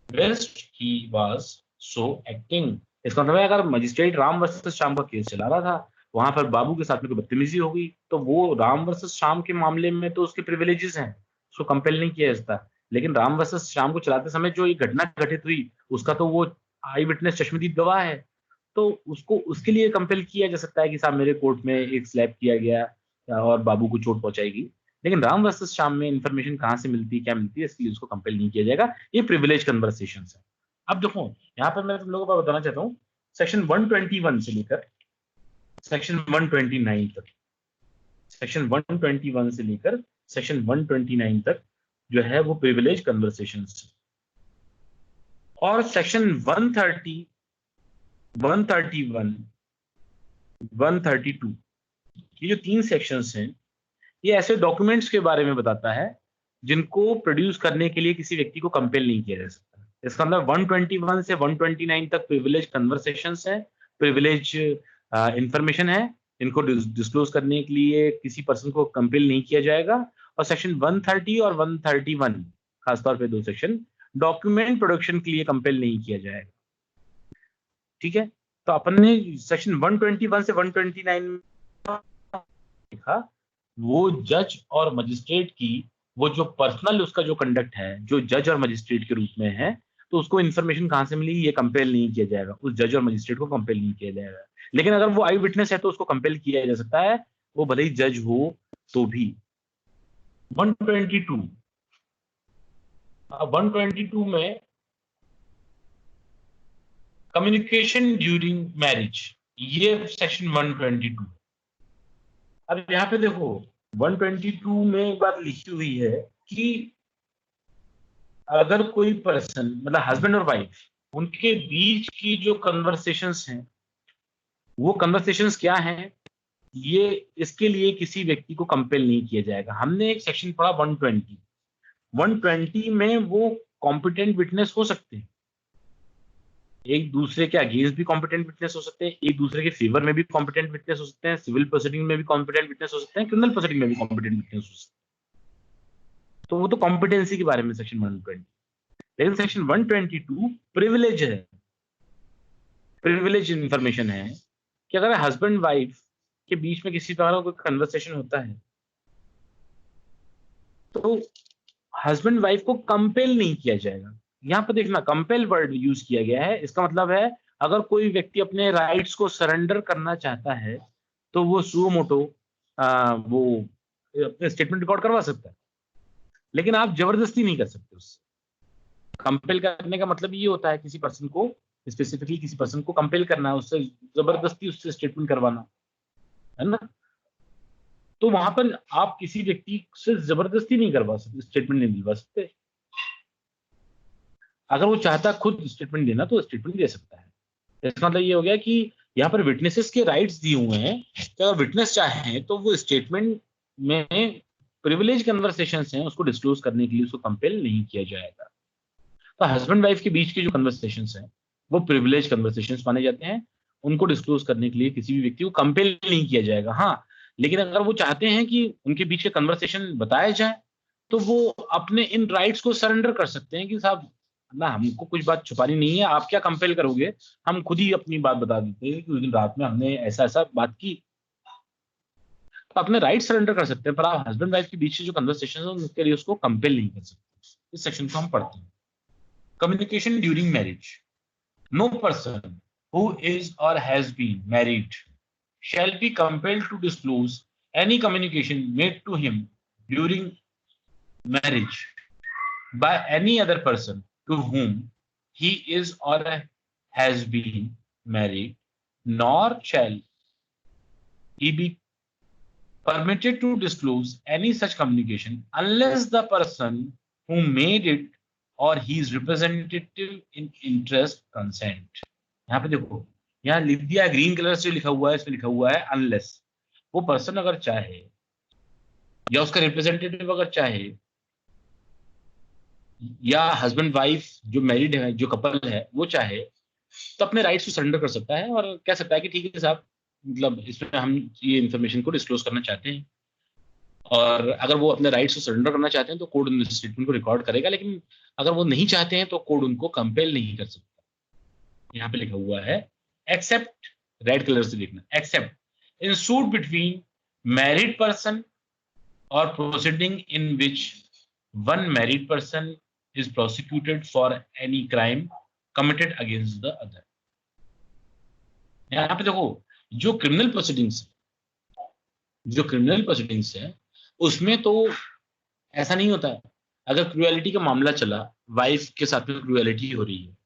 A: whilst he was so acting। इसका मतलब है अगर magistrate Ram versus Shyam का case चला रहा था, वहां पर बाबू के साथ में कोई बदतमीजी हो गई, तो वो राम वर्सेस श्याम के मामले में तो उसके प्रिविलेजेस हैं, उसको कंपेल नहीं किया जाता। लेकिन राम वर्सेस श्याम को चलाते समय जो ये घटना घटित हुई उसका तो वो आई विटनेस चश्मदीद गवाह है, तो उसको उसके लिए कंपेल किया जा सकता है कि साहब मेरे कोर्ट में एक स्लैप किया गया और बाबू को चोट पहुंचाएगी। लेकिन राम वर्सेस श्याम में इंफॉर्मेशन कहाँ से मिलती है, क्या मिलती है, इसके लिए उसको कंपेल नहीं किया जाएगा। ये प्रिविलेज कन्वर्सेशन है। अब देखो यहाँ पर मैं तुम लोगों को बताना चाहता हूँ, सेक्शन 121 से लेकर सेक्शन 129 तक, सेक्शन 121 से लेकर सेक्शन 129 तक जो है वो प्रिविलेज कन्वर्सेशंस, और सेक्शन 130, 131, 132, ये जो 3 सेक्शंस हैं, ये ऐसे डॉक्यूमेंट्स के बारे में बताता है जिनको प्रोड्यूस करने के लिए किसी व्यक्ति को कंपेल नहीं किया जा सकता। इसका मतलब 121 से 129 तक प्रिविलेज कन्वर्सेशंस है, प्रिविलेज इंफॉर्मेशन है, इनको डिस्क्लोज करने के लिए किसी पर्सन को कंपेल नहीं किया जाएगा। और सेक्शन 130 और 131 खासतौर पे 2 सेक्शन डॉक्यूमेंट प्रोडक्शन के लिए कंपेल नहीं किया जाएगा। ठीक है, तो अपन ने सेक्शन 121 से 129 लिखा, वो जज और मजिस्ट्रेट की वो जो पर्सनल उसका जो कंडक्ट है जो जज और मजिस्ट्रेट के रूप में है, तो उसको इन्फॉर्मेशन कहां से मिली, ये कंपेल नहीं किया जाएगा, उस जज और मजिस्ट्रेट को कंपेल नहीं किया जाएगा। लेकिन अगर वो आई विटनेस है तो उसको कंपेल किया जा सकता है, वो भले ही जज हो तो भी। 122 में कम्युनिकेशन ड्यूरिंग मैरिज, ये सेक्शन 122। अब यहाँ पे देखो 122 में एक बात लिखी हुई है कि अगर कोई पर्सन मतलब हस्बैंड और वाइफ उनके बीच की जो कन्वर्सेशंस हैं वो कन्वर्सेशंस क्या हैं, ये इसके लिए किसी व्यक्ति को कंपेल नहीं किया जाएगा। हमने एक सेक्शन पढ़ा 120 में वो कॉम्पिटेंट विटनेस हो सकते हैं, एक दूसरे के अगेंस्ट भी कॉम्पिटेंट विटनेस हो सकते हैं, एक दूसरे के फेवर में भी कॉम्पिटेंट विटनेस हो सकते हैं, सिविल प्रोसीडिंग में भी कॉम्पिटेंट विटनेस हो सकते हैं, क्रिमिनल प्रोसीडिंग में भी कॉम्पिटेंट विटनेस हो सकते हैं। तो वो तो कॉम्पिटेंसी के बारे में सेक्शन 120। लेकिन सेक्शन 122 प्रिविलेज है, प्रिविलेज इंफॉर्मेशन है कि अगर हस्बैंड वाइफ के बीच में किसी तरह का कोई कन्वर्सेशन होता है तो हस्बैंड वाइफ को कंपेल नहीं किया जाएगा। यहाँ पर देखना, कंपेल वर्ड यूज किया गया है, इसका मतलब है अगर कोई व्यक्ति अपने राइट्स को सरेंडर करना चाहता है तो वो सुओ मोटो वो अपने स्टेटमेंट रिकॉर्ड करवा सकता है, लेकिन आप जबरदस्ती नहीं कर सकते उससे। कंपेल करने का मतलब ये होता है किसी पर्सन को, स्पेसिफिकली किसी पर्सन को कंपेल करना, उससे जबरदस्ती उससे स्टेटमेंट करवाना, है ना। तो वहां पर आप किसी व्यक्ति से जबरदस्ती नहीं करवा सकते, स्टेटमेंट नहीं दिलवा सकते। अगर वो चाहता खुद स्टेटमेंट देना तो स्टेटमेंट दे सकता है। इसका मतलब ये हो गया कि यहाँ पर विटनेसेस के राइट्स दिए हुए हैं कि अगर विटनेस चाहे तो वो स्टेटमेंट में प्रिविलेज कन्वर्सेशंस हैं उसको डिस्क्लोज करने के लिए उसको कंपेल नहीं किया जाएगा। तो हस्बैंड वाइफ के बीच की जो कन्वर्सेशंस हैं वो प्रिविलेज कन्वर्सेशंस माने जाते हैं, उनको डिस्क्लोज करने के लिए किसी भी व्यक्ति को कंपेल नहीं किया जाएगा। हाँ, लेकिन अगर वो चाहते हैं कि उनके बीच के कन्वर्सेशन बताया जाए तो वो अपने इन राइट्स को सरेंडर कर सकते हैं कि साहब ना, हमको कुछ बात छुपानी नहीं है, आप क्या कंपेल करोगे, हम खुद ही अपनी बात बता देते हैं कि उस दिन रात में हमने ऐसा ऐसा बात की। तो अपने राइट सरेंडर कर सकते हैं, पर आप हस्बैंड वाइफ के बीच जो कन्वर्सेशन है उनके लिए उसको कंपेल नहीं कर सकते। इस सेक्शन को हम पढ़ते हैं। Communication during marriage. No person who is or has been married shall be compelled to disclose any communication made to him during marriage by any other person to whom he is or has been married, nor shall he be permitted to disclose any such communication unless the person who made it or his representative in interest consent. यहाँ पे देखो, यहाँ लिख दिया green colour से लिखा हुआ है, इसमें लिखा हुआ है अनलेस। वो पर्सन अगर चाहे या उसका रिप्रेजेंटेटिव अगर चाहे या हस्बैंड वाइफ जो मैरिड है, जो कपल है, वो चाहे तो अपने राइट्स को सरेंडर कर सकता है और कह सकता है कि ठीक है साहब, मतलब इसमें हम ये इन्फॉर्मेशन को डिस्क्लोज करना चाहते हैं। और अगर वो अपने राइट्स को सरेंडर करना चाहते हैं तो कोर्ट उन स्टेटमेंट को रिकॉर्ड करेगा, लेकिन अगर वो नहीं चाहते हैं तो कोर्ट उनको कंपेल नहीं कर सकता। यहाँ पे लिखा हुआ है एक्सेप्ट, रेड कलर से लिखना, except in suit between married person और proceeding in which one married person is prosecuted for any crime committed against the other. यहाँ पे देखो, जो क्रिमिनल प्रोसीडिंग्स है उसमें तो ऐसा नहीं होता है। अगर क्रूएलिटी का मामला चला, वाइफ के साथ में क्रूएलिटी हो रही है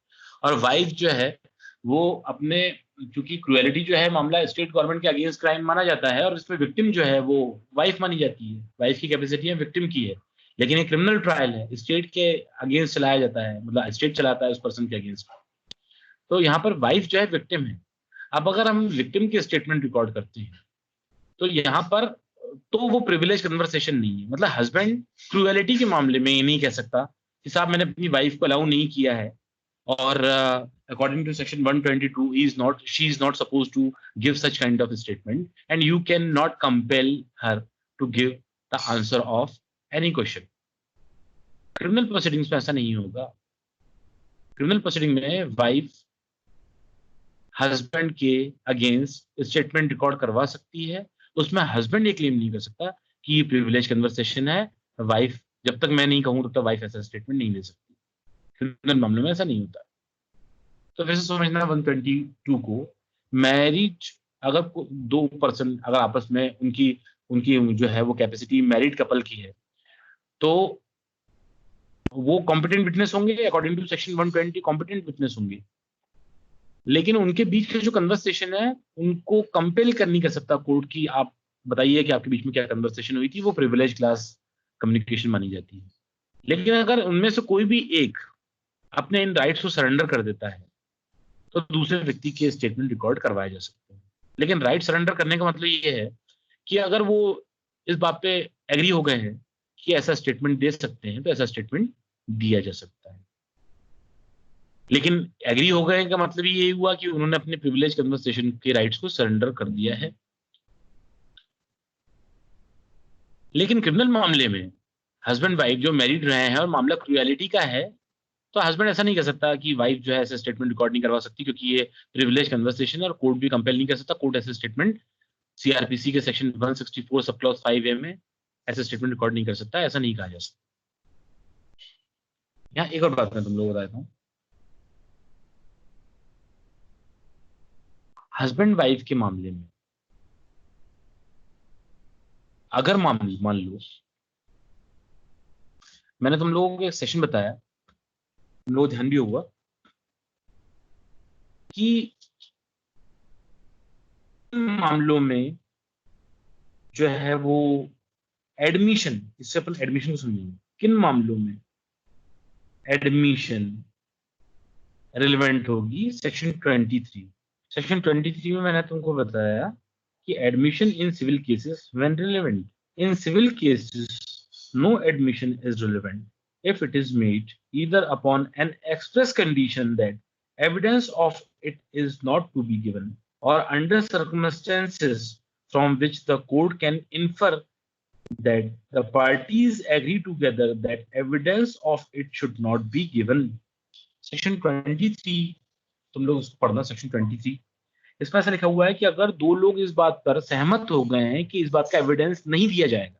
A: और वाइफ जो है वो अपने, क्योंकि क्रूएलिटी जो है मामला स्टेट गवर्नमेंट के अगेंस्ट क्राइम माना जाता है और इसमें विक्टिम जो है वो वाइफ मानी जाती है, वाइफ की कैपेसिटी है विक्टिम की है। लेकिन ये क्रिमिनल ट्रायल है, स्टेट के अगेंस्ट चलाया जाता है, मतलब स्टेट चलाता है उस पर्सन के अगेंस्ट। तो यहाँ पर वाइफ जो है विक्टिम है। अब अगर हम विक्टिम के स्टेटमेंट रिकॉर्ड करते हैं तो यहाँ पर तो वो प्रिविलेज कन्वर्सेशन नहीं है। मतलब हस्बैंड क्रूएलिटी के मामले में ये नहीं कह सकता कि साहब मैंने अपनी वाइफ को अलाउ नहीं किया है और according to section 122 she is not supposed to give such kind of a statement and you cannot compel her to give the answer of any question. Criminal proceedings में ऐसा नहीं होगा। क्रिमिनल प्रोसीडिंग में wife husband के against statement record करवा सकती है, उसमें हस्बैंड ये क्लेम नहीं कर सकता कि ये प्रिविलेज कन्वर्सेशन है, वाइफ जब तक मैं नहीं कहूं तब तक वाइफ ऐसा स्टेटमेंट नहीं दे सकती। क्रिमिनल मामले में ऐसा नहीं होता। तो फिर से समझना 122 को, मैरिज अगर दो पर्सन अगर आपस में उनकी उनकी जो है वो कैपेसिटी मैरिड कपल की है तो वो कॉम्पिटेंट विटनेस होंगे, according to section 120 competent witness होंगे। लेकिन उनके बीच का जो कन्वर्सेशन है उनको कंपेल कर नहीं कर सकता कोर्ट की आप बताइए कि आपके बीच में क्या कन्वर्सेशन हुई थी, वो प्रिविलेज क्लास कम्युनिकेशन मानी जाती है। लेकिन अगर उनमें से कोई भी एक अपने इन राइट्स को सरेंडर कर देता है तो दूसरे व्यक्ति के स्टेटमेंट रिकॉर्ड करवाए जा सकते हैं। लेकिन राइट सरेंडर करने का मतलब ये है कि अगर वो इस बात पे एग्री हो गए हैं कि ऐसा स्टेटमेंट दे सकते हैं तो ऐसा स्टेटमेंट दिया जा सकता है। लेकिन एग्री हो गए का मतलब ये हुआ कि उन्होंने अपने प्रिविलेज कन्वर्सेशन के राइट्स को सरेंडर कर दिया है। लेकिन क्रिमिनल मामले में हस्बैंड वाइफ जो मैरिड रहे हैं और मामला क्रुएलिटी का है तो हस्बैंड ऐसा नहीं कर सकता कि वाइफ जो है ऐसे स्टेटमेंट रिकॉर्ड नहीं करवा सकती, क्योंकि ये प्रिविलेज कन्वर्सेशन और कोर्ट भी कंपेल नहीं कर सकता। कोर्ट ऐसे स्टेटमेंट सीआरपीसी के सेक्शन 164 सब क्लॉज 5A में ऐसे स्टेटमेंट रिकॉर्ड नहीं कर सकता, ऐसा नहीं कहा जा सकता। यहाँ एक और बात मैं तुम लोगों को बता देता हूँ। हस्बैंड वाइफ के मामले में अगर मान लो मैंने तुम लोगों को एक सेशन बताया, तुम लोग ध्यान भी होगा कि मामलों में जो है वो एडमिशन, इससे अपन एडमिशन को समझेंगे, किन मामलों में एडमिशन रिलेवेंट होगी। सेक्शन 23। सेक्शन 23 में मैंने तुमको बताया कि admission in civil cases when relevant. In civil cases no admission is relevant if it is made either upon an express condition that evidence of it is not to be given or under circumstances from which the court can infer that the parties agree together that evidence of it should not be given। Section 23 तुम लोग उसको पढ़ना। Section 23 इसमें ऐसा लिखा हुआ है कि अगर दो लोग इस बात पर सहमत हो गए हैं कि इस बात का एविडेंस नहीं दिया जाएगा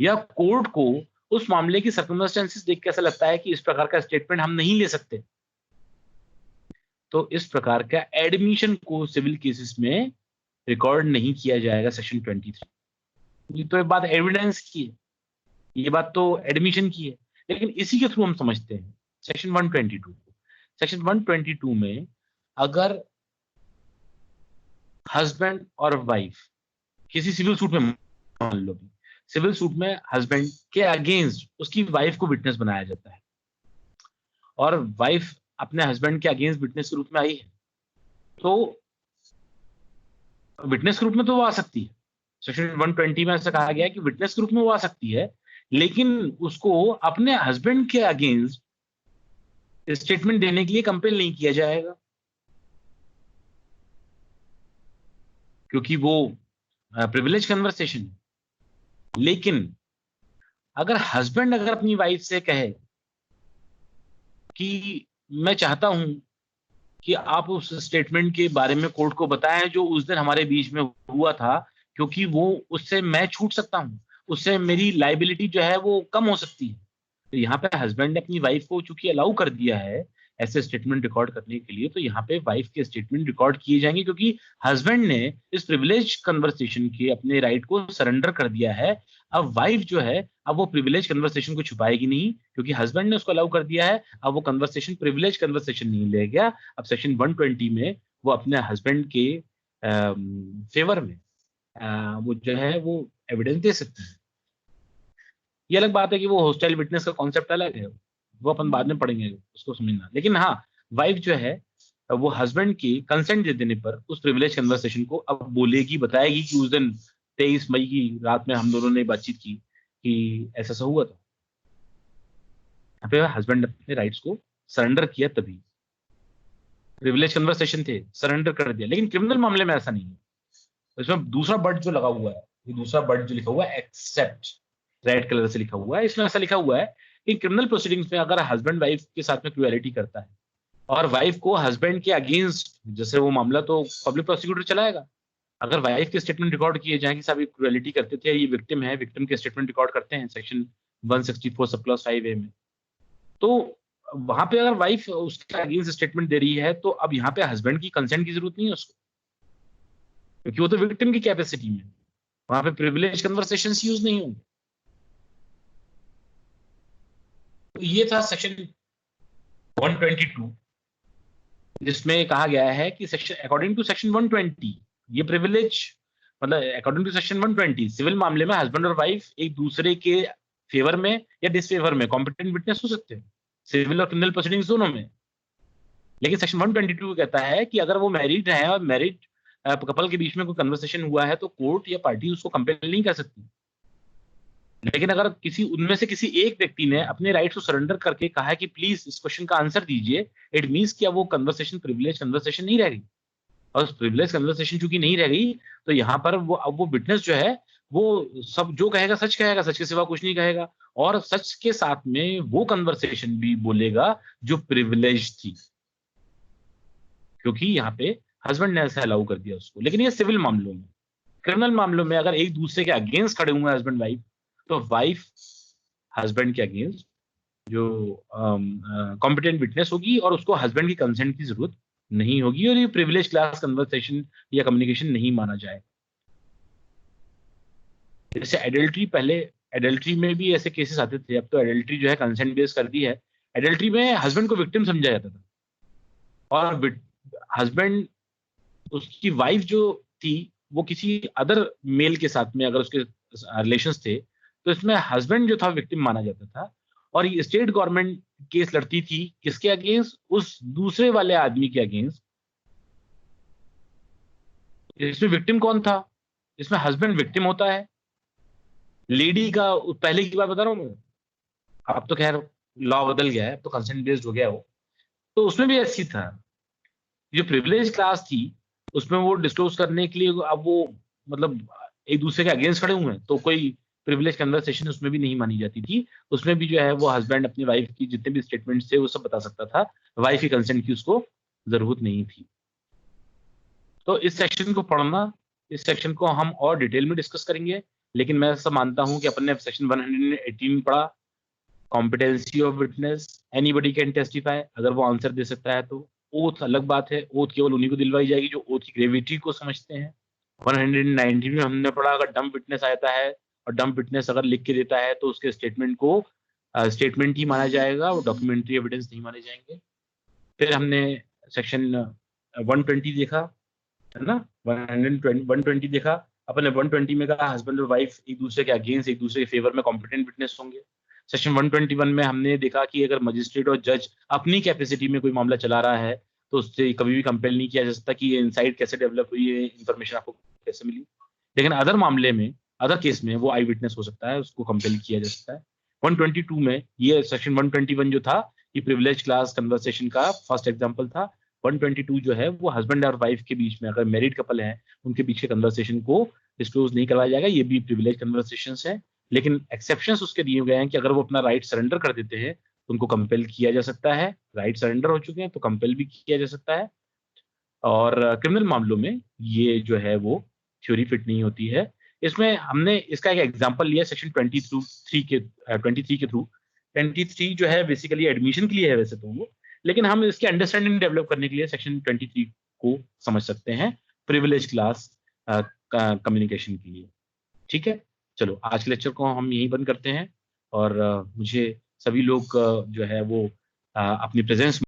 A: या कोर्ट को उस मामले की सर्कमस्टेंसेस देख के ऐसा लगता है कि इस प्रकार का स्टेटमेंट हम नहीं ले सकते, तो इस प्रकार का एडमिशन को सिविल केसेस में रिकॉर्ड नहीं किया जाएगा। सेक्शन 23। ये तो एक बात एविडेंस की है, ये बात तो एडमिशन की है, लेकिन इसी के थ्रू हम समझते हैं सेक्शन 122। सेक्शन 122 में अगर हस्बैंड और वाइफ किसी सिविल सूट में, मान लो सिविल सूट में हस्बैंड के अगेंस्ट उसकी वाइफ को विटनेस बनाया जाता है और वाइफ अपने हस्बैंड के अगेंस्ट विटनेस के रूप में आई है, तो विटनेस के रूप में तो वो आ सकती है। सेक्शन 120 में ऐसा कहा गया है कि विटनेस के रूप में वो आ सकती है, लेकिन उसको अपने हस्बैंड के अगेंस्ट स्टेटमेंट देने के लिए कंपेल नहीं किया जाएगा, क्योंकि वो प्रिविलेज कन्वर्सेशन है। लेकिन अगर हस्बैंड अगर अपनी वाइफ से कहे कि मैं चाहता हूं कि आप उस स्टेटमेंट के बारे में कोर्ट को बताएं जो उस दिन हमारे बीच में हुआ था, क्योंकि वो उससे मैं छूट सकता हूं, उससे मेरी लाइबिलिटी जो है वो कम हो सकती है, तो यहाँ पे हस्बैंड ने अपनी वाइफ को चूंकि अलाउ कर दिया है ऐसे स्टेटमेंट रिकॉर्ड करने के लिए, तो यहाँ पे वाइफ के स्टेटमेंट रिकॉर्ड किए जाएंगे, क्योंकि हस्बैंड ने इस प्रिविलेज कन्वर्सेशन के अपने राइट को सरेंडर कर दिया है। अब वाइफ जो है अब वो प्रिविलेज कन्वर्सेशन को छुपाएगी नहीं, क्योंकि हस्बैंड ने उसको अलाउ कर दिया है। अब वो कन्वर्सेशन प्रिविलेज कन्वर्सेशन नहीं ले गया, अब सेक्शन 120 में वो अपने हस्बैंड के फेवर में वो जो है वो एविडेंस दे सकते हैं। ये अलग बात है कि वो हॉस्टाइल विटनेस का कॉन्सेप्ट अलग है, वो अपन बाद में पढ़ेंगे उसको समझना। लेकिन हाँ, वाइफ जो है वो हस्बैंड की कंसेंट दे देने पर उस प्रिविलेज कन्वर्सेशन को अब बोलेगी, बताएगी कि उस दिन 23 मई की रात में हम दोनों ने बातचीत की कि ऐसा ऐसा हुआ था। यहाँ पे हस्बैंड अपने राइट्स को सरेंडर किया, तभी प्रिविलेज कन्वर्सेशन थे, सरेंडर कर दिया। लेकिन क्रिमिनल मामले में ऐसा नहीं है। इसमें दूसरा बट जो लगा हुआ है, ये दूसरा बट जो लिखा हुआ है एक्सेप्ट, रेड कलर से लिखा हुआ है, इसमें ऐसा लिखा हुआ है कि क्रिमिनल प्रोसीडिंग्स में अगर हस्बैंड वाइफ के साथ में क्रुएलिटी करता है और वाइफ को हस्बैंड के अगेंस्ट, जैसे वो मामला तो पब्लिक प्रोसिक्यूटर चलाएगा, अगर वाइफ के स्टेटमेंट रिकॉर्ड किए जाए कि साहब ये क्रुएलिटी करते थे, ये विक्टिम है, विक्टिम के स्टेटमेंट रिकॉर्ड करते हैं सेक्शन 164 सब क्लॉज 5A में, तो वहां पे अगर वाइफ उसके अगेंस्ट स्टेटमेंट दे रही है तो अब यहाँ पे हस्बैंड की कंसेंट की जरूरत नहीं है उसको, क्योंकि वो तो विक्टिम की कैपेसिटी में, वहां पे प्रिविलेज कन्वर्सेशन यूज नहीं होंगे। तो ये था सेक्शन 122, जिसमें कहा गया है कि सेक्शन अकॉर्डिंग टू सेक्शन 120 ये प्रिविलेज, मतलब अकॉर्डिंग टू सेक्शन 120 सिविल मामले में हस्बैंड और वाइफ एक दूसरे के फेवर में या डिसफेवर में कॉम्पिटेंट विटनेस हो सकते हैं। सिविल और क्रिमिनल प्रोसीडिंग्स दोनों में। लेकिन सेक्शन 122 कहता है कि अगर वो मैरिड है और मैरिड कपल के बीच में कोई कन्वर्सेशन हुआ है तो कोर्ट या पार्टी उसको कंपेल नहीं कर सकती। लेकिन अगर किसी उनमें से किसी एक व्यक्ति ने अपने राइट्स को सरेंडर करके कहा है कि प्लीज इस क्वेश्चन का आंसर दीजिए, इट मींस कि अब वो कन्वर्सेशन प्रिविलेज कन्वर्सेशन नहीं रह गई। और प्रिविलेज कन्वर्सेशन चूंकि नहीं रह गई तो यहाँ पर वो अब वो विटनेस जो है वो सब जो कहेगा, सच के सिवा कुछ नहीं कहेगा, और सच के साथ में वो कन्वर्सेशन भी बोलेगा जो प्रिविलेज थी, क्योंकि यहाँ पे हस्बैंड ने ऐसा अलाउ कर दिया उसको। लेकिन ये सिविल मामलों में। क्रिमिनल मामलों में अगर एक दूसरे के अगेंस्ट खड़े हुए हैं हस्बैंड वाइफ, तो वाइफ हस्बैंड के अगेंस्ट जो कॉम्पिटेंट विटनेस होगी और उसको हस्बैंड की कंसेंट की जरूरत नहीं होगी, और ये प्रिविलेज क्लास कन्वर्सेशन या कम्युनिकेशन नहीं माना जाए। जैसे एडल्ट्री, पहले एडल्ट्री में भी ऐसे केसेस आते थे, अब तो एडल्ट्री जो है कंसेंट बेस्ड कर दी है। एडल्ट्री में हस्बैंड को विक्टिम समझा जाता था, और हस्बैंड, उसकी वाइफ जो थी वो किसी अदर मेल के साथ में अगर उसके रिलेशंस थे तो इसमें हस्बैंड जो था विक्टिम माना जाता था, और ये स्टेट गवर्नमेंट केस लड़ती थी किसके अगेंस्ट, उस दूसरे वाले आदमी के अगेंस्ट। इसमें विक्टिम कौन था, इसमें हस्बैंड विक्टिम होता है। लेडी का पहले की बात बता रहा हूं मैं, अब तो खैर लॉ बदल गया है, अब तो कंसेंट बेस्ड हो गया हो, तो उसमें भी ऐसी था। जो प्रिविलेज क्लास थी उसमें वो डिस्क्लोज करने के लिए अब वो मतलब एक दूसरे के अगेंस्ट खड़े हुए हैं, तो कोई प्रिविलेज कन्वर्सेशन उसमें भी नहीं मानी जाती थी। उसमें भी जो है वो हस्बैंड अपनी वाइफ की जितने भी स्टेटमेंट्स थे वो सब बता सकता था, वाइफ की कंसेंट की उसको जरूरत नहीं थी। तो इस सेक्शन को पढ़ना, इस सेक्शन को हम और डिटेल में डिस्कस करेंगे, लेकिन मैं सब मानता हूं कि अपन ने सेक्शन 118 पढ़ा, competency of witness, anybody can testify, अगर वो आंसर दे सकता है तो। ओथ अलग बात है, ओथ केवल उन्हीं को दिलवाई जाएगी जो ओथ की ग्रेविटी को समझते हैं। 119 में हमने पढ़ा अगर डम्प विटनेस आता है और डम्प विटनेस अगर लिख के देता है तो उसके स्टेटमेंट को स्टेटमेंट ही माना जाएगा, वो डॉक्यूमेंट्री एविडेंस नहीं माने जाएंगे। फिर हमने सेक्शन 120 देखा, है ना, 120 देखा। अपने 120 में कहा हस्बैंड और वाइफ एक दूसरे के अगेंस्ट, एक दूसरे के फेवर में कॉम्पिटेंट विटनेस होंगे। सेक्शन 121 में हमने देखा कि अगर मजिस्ट्रेट और जज अपनी कैपेसिटी में कोई मामला चला रहा है तो उससे कभी भी कंपेल नहीं किया जा सकता कि ये इनसाइट कैसे डेवलप हुई है, इन्फॉर्मेशन आपको कैसे मिली। लेकिन अदर मामले में, अदर केस में वो आई विटनेस हो सकता है, उसको कंपेल किया जा सकता है। 122 में ये सेक्शन 121 जो था ये प्रिविलेज क्लास कन्वर्सेशन का फर्स्ट एग्जाम्पल था। 122 जो है वो हस्बैंड और वाइफ के बीच में, अगर मैरिड कपल है उनके बीच के कन्वर्सेशन को डिस्क्लोज नहीं करवाया जाएगा, ये भी प्रिविलेज कन्वर्सेशंस है। लेकिन एक्सेप्शंस उसके दिए गए हैं कि अगर वो अपना राइट सरेंडर कर देते हैं तो उनको कंपेल किया जा सकता है, राइट सरेंडर हो चुके हैं तो कंपेल भी किया जा सकता है। और क्रिमिनल मामलों में ये जो है वो थ्योरी फिट नहीं होती है। इसमें हमने इसका एक एग्जांपल लिया सेक्शन 23 के थ्रू। 23 जो है बेसिकली एडमिशन के लिए है वैसे तो वो, लेकिन हम इसकी अंडरस्टैंडिंग डेवलप करने के लिए सेक्शन 23 को समझ सकते हैं प्रिविलेज क्लास कम्युनिकेशन के लिए। ठीक है, चलो आज के लेक्चर को हम यहीं बंद करते हैं, और मुझे सभी लोग जो है वो अपनी प्रेजेंस